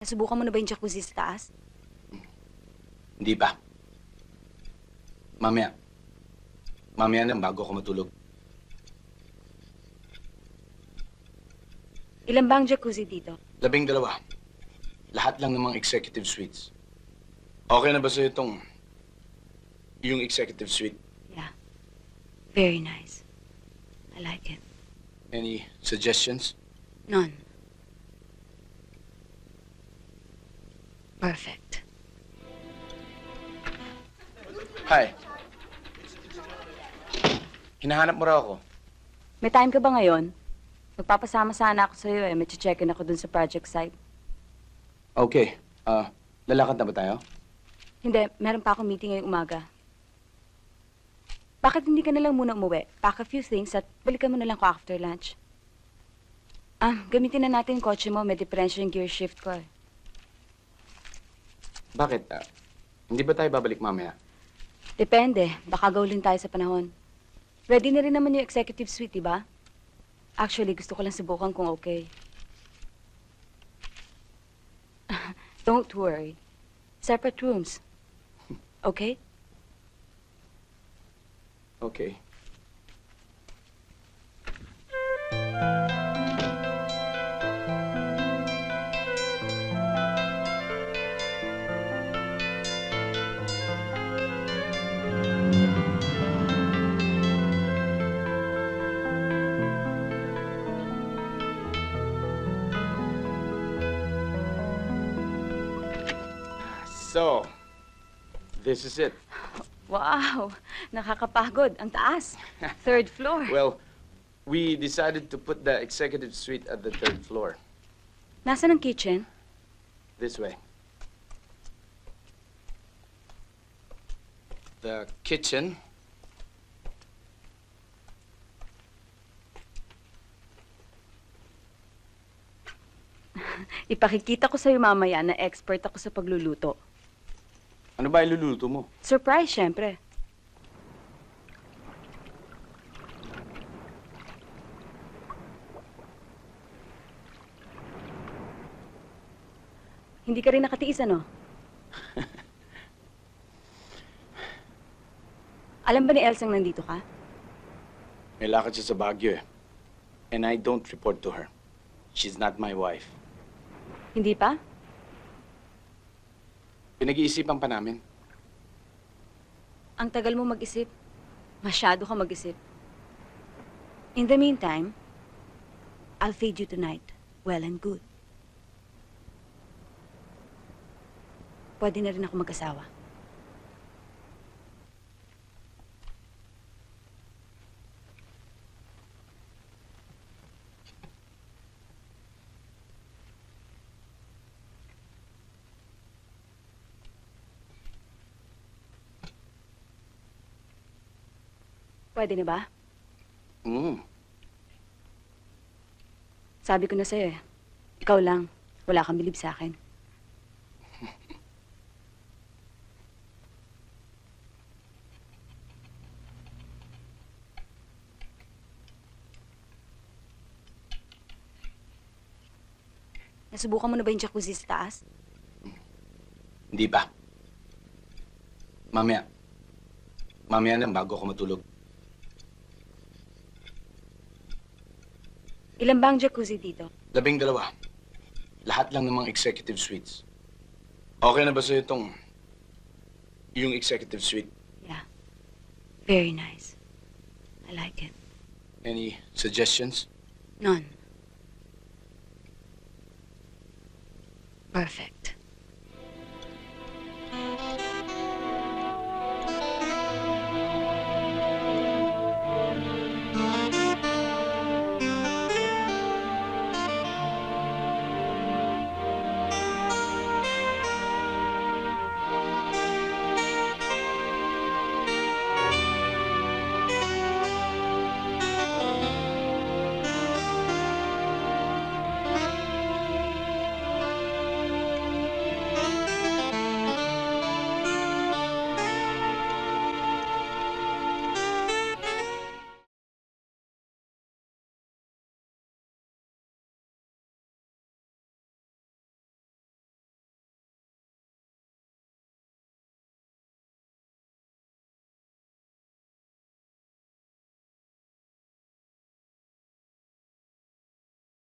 Nasubukan mo na ba yung jacuzzi sa taas? Hindi pa. Mamaya. Mamaya na bago ako matulog. Ilan ba ang jacuzzi dito? 12. Lahat lang ng mga executive suites. Okay na ba sa'yo yung executive suite? Yeah. Very nice. I like it. Any suggestions? None. Perfect. Hi. Hinahanap mo raw ako. May time ka ba ngayon? Magpapasama sana ako sa'yo eh. May check-in ako dun sa project site. Okay. Lalakad na ba tayo? Hindi, meron pa akong meeting ngayong umaga. Bakit hindi ka na lang muna umuwi? Pack a few things at balikan mo na lang ko after lunch. Gamitin na natin yung kotse mo. May differential yung gear shift ko eh. Bakit? Hindi ba tayo babalik mamaya? Depende. Baka gawlin tayo sa panahon. Ready na rin naman yung executive suite, di ba? Actually, gusto ko lang subukan kung okay. Don't worry. Separate rooms. Okay? Okay. So, this is it. Wow! Nakakapagod. Ang taas. Third floor. Well, we decided to put the executive suite at the 3rd floor. Nasaan ang kitchen? This way. The kitchen. Ipakikita ko sa'yo mamaya na expert ako sa pagluluto. Ano ba iluluto mo? Surprise, syempre. Hindi ka rin nakatiis, ano? Alam ba ni Elsang nandito ka? May lakad siya sa Baguio eh. And I don't report to her. She's not my wife. Hindi pa? Pinag-iisipan pa namin. Ang tagal mo mag-isip. Masyado ka mag-isip. In the meantime, I'll feed you tonight. Well and good. Pwede na rin ako mag-asawa. Pwede na ba? Sabi ko na sa'yo eh. Ikaw lang. Wala kang bilib sa akin. Nasubukan mo na ba yung jacuzzi sa taas? Hindi pa. Mamaya. Mamaya na bago ako matulog. Ilan ba ang jacuzzi dito? 12. Lahat lang ng mga executive suites. Okay na ba sa'yo yung executive suite? Yeah. Very nice. I like it. Any suggestions? None. Perfect.